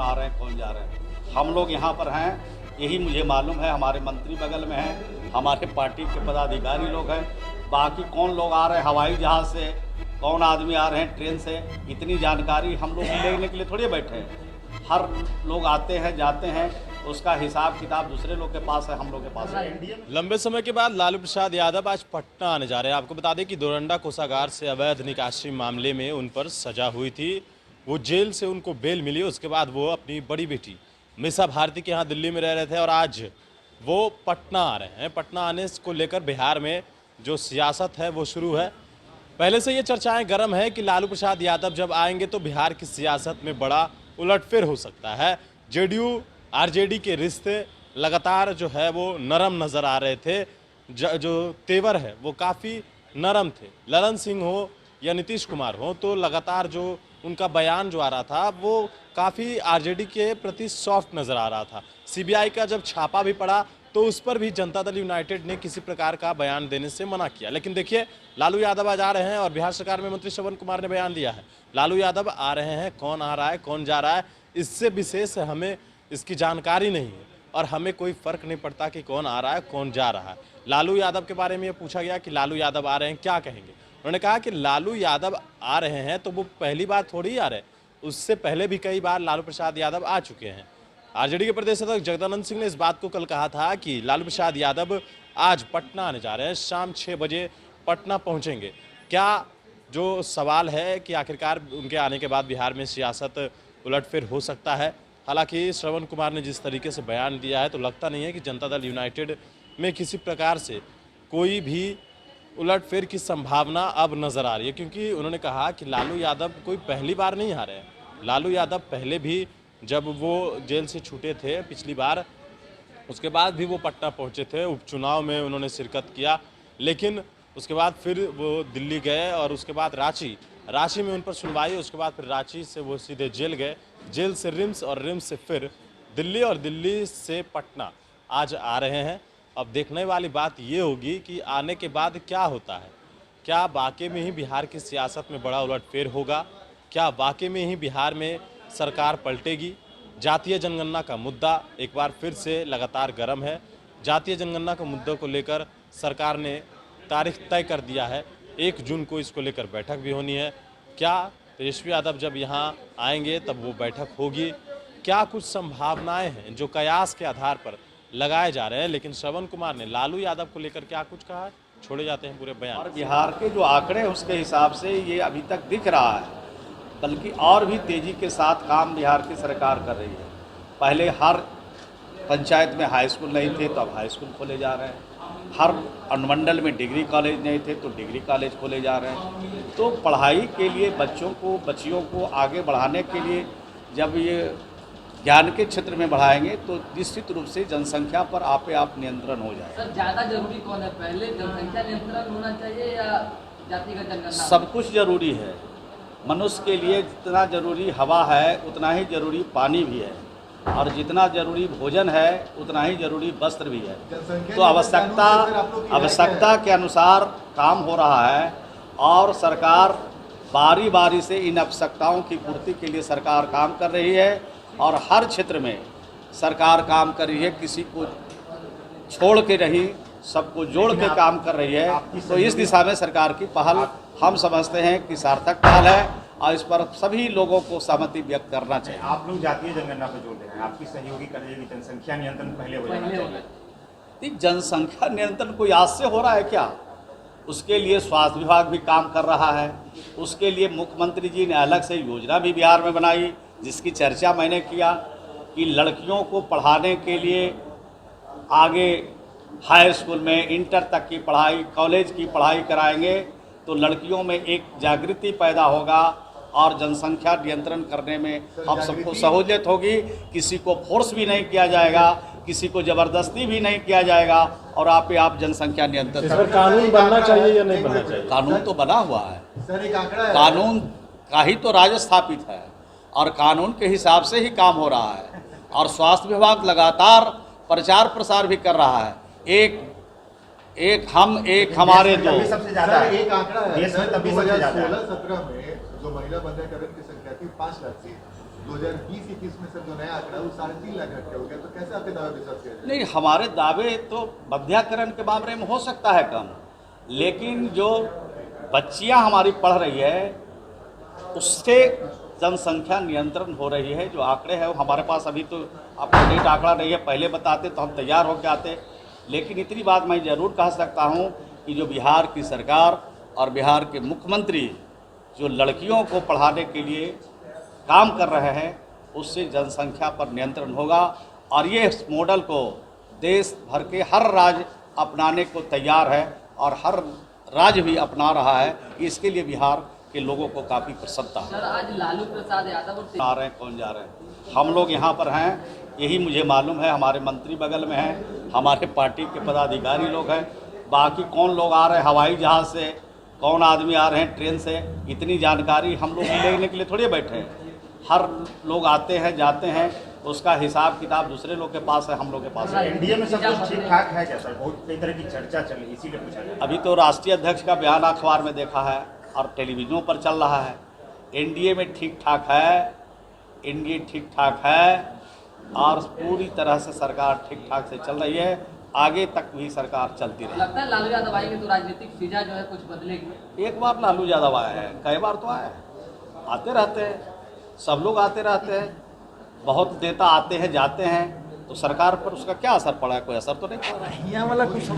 आ रहे हैं कौन जा रहे हैं। हम लोग यहाँ पर हैं, यही मुझे मालूम है। हमारे मंत्री बगल में हैं, हमारे पार्टी के पदाधिकारी लोग हैं। बाकी कौन लोग आ रहे हैं हवाई जहाज़ से, कौन आदमी आ रहे हैं ट्रेन से, इतनी जानकारी हम लोग लेने के लिए थोड़ी बैठे हैं। हर लोग आते हैं जाते हैं, उसका हिसाब किताब दूसरे लोग के पास है, हम लोग के पास है। लंबे समय के बाद लालू प्रसाद यादव आज पटना आने जा रहे हैं। आपको बता दें कि डोरंडा कोषागार से अवैध निकासी मामले में उन पर सजा हुई थी। वो जेल से उनको बेल मिली, उसके बाद वो अपनी बड़ी बेटी मीसा भारती के यहाँ दिल्ली में रह रहे थे और आज वो पटना आ रहे हैं। पटना आने को लेकर बिहार में जो सियासत है वो शुरू है। पहले से ये चर्चाएं गर्म है कि लालू प्रसाद यादव जब आएंगे तो बिहार की सियासत में बड़ा उलटफेर हो सकता है। जेडीयू आरजेडी के रिश्ते लगातार जो है वो नरम नज़र आ रहे थे। जो तेवर है वो काफ़ी नरम थे। ललन सिंह हो या नीतीश कुमार हो, तो लगातार जो उनका बयान जो आ रहा था वो काफ़ी आरजेडी के प्रति सॉफ्ट नज़र आ रहा था। सीबीआई का जब छापा भी पड़ा तो उस पर भी जनता दल यूनाइटेड ने किसी प्रकार का बयान देने से मना किया। लेकिन देखिए, लालू यादव आज आ रहे हैं और बिहार सरकार में मंत्री श्रवण कुमार ने बयान दिया है। लालू यादव आ रहे हैं, कौन आ रहा है कौन जा रहा है इससे विशेष हमें इसकी जानकारी नहीं है और हमें कोई फर्क नहीं पड़ता कि कौन आ रहा है कौन जा रहा है। लालू यादव के बारे में ये पूछा गया कि लालू यादव आ रहे हैं क्या कहेंगे। उन्होंने कहा कि लालू यादव आ रहे हैं तो वो पहली बार थोड़ी आ रहे हैं, उससे पहले भी कई बार लालू प्रसाद यादव आ चुके हैं। आरजेडी के प्रदेश अध्यक्ष जगदानंद सिंह ने इस बात को कल कहा था कि लालू प्रसाद यादव आज पटना आने जा रहे हैं, शाम 6 बजे पटना पहुंचेंगे। क्या जो सवाल है कि आखिरकार उनके आने के बाद बिहार में सियासत उलटफेर हो सकता है। हालांकि श्रवण कुमार ने जिस तरीके से बयान दिया है तो लगता नहीं है कि जनता दल यूनाइटेड में किसी प्रकार से कोई भी उलटफेर की संभावना अब नज़र आ रही है, क्योंकि उन्होंने कहा कि लालू यादव कोई पहली बार नहीं आ रहे हैं। लालू यादव पहले भी जब वो जेल से छूटे थे पिछली बार, उसके बाद भी वो पटना पहुंचे थे, उपचुनाव में उन्होंने शिरकत किया, लेकिन उसके बाद फिर वो दिल्ली गए और उसके बाद रांची में उन पर सुनवाई, उसके बाद फिर रांची से वो सीधे जेल गए, जेल से रिम्स और रिम्स से फिर दिल्ली और दिल्ली से पटना आज आ रहे हैं। अब देखने वाली बात ये होगी कि आने के बाद क्या होता है। क्या वाकई में ही बिहार की सियासत में बड़ा उलटफेर होगा? क्या वाकई में ही बिहार में सरकार पलटेगी? जातीय जनगणना का मुद्दा एक बार फिर से लगातार गर्म है। जातीय जनगणना के मुद्दों को लेकर सरकार ने तारीख तय कर दिया है, 1 जून को इसको लेकर बैठक भी होनी है। क्या तेजस्वी यादव जब यहाँ आएंगे तब वो बैठक होगी? क्या कुछ संभावनाएं हैं जो कयास के आधार पर लगाए जा रहे हैं? लेकिन श्रवण कुमार ने लालू यादव को लेकर क्या कुछ कहा है, छोड़े जाते हैं पूरे बयान। और बिहार के जो आंकड़े उसके हिसाब से ये अभी तक दिख रहा है, बल्कि और भी तेज़ी के साथ काम बिहार की सरकार कर रही है। पहले हर पंचायत में हाई स्कूल नहीं थे तो अब हाई स्कूल खोले जा रहे हैं। हर अनुमंडल में डिग्री कॉलेज नहीं थे तो डिग्री कॉलेज खोले जा रहे हैं। तो पढ़ाई के लिए बच्चियों को आगे बढ़ाने के लिए जब ये ज्ञान के क्षेत्र में बढ़ाएंगे तो निश्चित रूप से जनसंख्या पर आपे आप नियंत्रण हो जाएगा। सर, ज़्यादा जरूरी कौन है, पहले जनसंख्या नियंत्रण होना चाहिए या जातिगत जनगणना? सब कुछ जरूरी है। मनुष्य के लिए जितना जरूरी हवा है उतना ही जरूरी पानी भी है, और जितना जरूरी भोजन है उतना ही जरूरी वस्त्र भी है। तो आवश्यकता के अनुसार काम हो रहा है और सरकार बारी बारी से इन आवश्यकताओं की पूर्ति के लिए सरकार काम कर रही है और हर क्षेत्र में सरकार काम कर रही है। किसी को छोड़ के नहीं, सबको जोड़ के काम कर रही है। तो इस दिशा में सरकार की पहल हम समझते हैं कि सार्थक पहल है और इस पर सभी लोगों को सहमति व्यक्त करना चाहिए। आप लोग जातीय जनगणना पर जोर दे रहे हैं, आपकी सहयोगी कर रही है कि जनसंख्या नियंत्रण पहले हो जाना चाहिए। जनसंख्या नियंत्रण कोई आज से हो रहा है क्या? उसके लिए स्वास्थ्य विभाग भी काम कर रहा है। उसके लिए मुख्यमंत्री जी ने अलग से योजना भी बिहार में बनाई, जिसकी चर्चा मैंने किया कि लड़कियों को पढ़ाने के लिए आगे हाई स्कूल में इंटर तक की पढ़ाई, कॉलेज की पढ़ाई कराएंगे तो लड़कियों में एक जागृति पैदा होगा और जनसंख्या नियंत्रण करने में हम सबको सहूलियत होगी। किसी को फोर्स भी नहीं किया जाएगा, किसी को ज़बरदस्ती भी नहीं किया जाएगा और आप जनसंख्या नियंत्रण। इस पर कानून बनना चाहिए या नहीं बनना चाहिए? कानून तो बना हुआ है, कानून का ही तो राज स्थापित है और कानून के हिसाब से ही काम हो रहा है। और स्वास्थ्य विभाग लगातार प्रचार प्रसार भी कर रहा है। एक हमारे दो सबसे ज्यादा एक आंकड़ा है देश में तभी सबसे ज्यादा 2016-17 में जो महिला बंधकरण की संख्या थी 5 लाख थी, 2020-21 में सर जो नया आंकड़ा है वो 3.5 लाख रखे हो गया, तो कैसे आपके दावे विश्वास किया जाए? नहीं, हमारे दावे तो मध्याकरण के मामले में हो सकता है कम, लेकिन जो बच्चियां हमारी पढ़ रही है उससे जनसंख्या नियंत्रण हो रही है। जो आंकड़े हैं वो हमारे पास अभी तो अपडेट आंकड़ा नहीं है, पहले बताते तो हम तैयार होकर आते। लेकिन इतनी बात मैं ज़रूर कह सकता हूँ कि जो बिहार की सरकार और बिहार के मुख्यमंत्री जो लड़कियों को पढ़ाने के लिए काम कर रहे हैं, उससे जनसंख्या पर नियंत्रण होगा। और ये इस मॉडल को देश भर के हर राज्य अपनाने को तैयार है और हर राज्य भी अपना रहा है। इसके लिए बिहार के लोगों को काफ़ी प्रसन्नता है। सर आज लालू प्रसाद यादव और आ रहे हैं, कौन जा रहे हैं? हम लोग यहाँ पर हैं, यही मुझे मालूम है। हमारे मंत्री बगल में हैं, हमारे पार्टी के पदाधिकारी लोग हैं। बाकी कौन लोग आ रहे हैं हवाई जहाज़ से, कौन आदमी आ रहे हैं ट्रेन से, इतनी जानकारी हम लोग लेने के लिए थोड़ी बैठे हैं। हर लोग आते हैं जाते हैं, उसका हिसाब किताब दूसरे लोग के पास है, हम लोग के पास है। एनडीए में सब कुछ ठीक ठाक है क्या सर? बहुत कई तरह की चर्चा चल रही है, इसीलिए पूछा जाए। अभी तो राष्ट्रीय अध्यक्ष का बयान अखबार में देखा है और टेलीविजनों पर चल रहा है। एनडीए में ठीक ठाक है, एनडीए ठीक ठाक है और पूरी तरह से सरकार ठीक ठाक से चल रही है। आगे तक भी सरकार चलती रहेगी। लगता है लालू यादव आएंगे तो राजनीतिक फिजा जो है कुछ बदलेगी। एक बार लालू यादव आया है, कई बार तो आया है, आते रहते हैं, सब लोग आते रहते हैं। बहुत नेता आते हैं जाते हैं, तो सरकार पर उसका क्या असर पड़ा है? कोई असर तो नहीं पड़ा। यहाँ वाला कुछ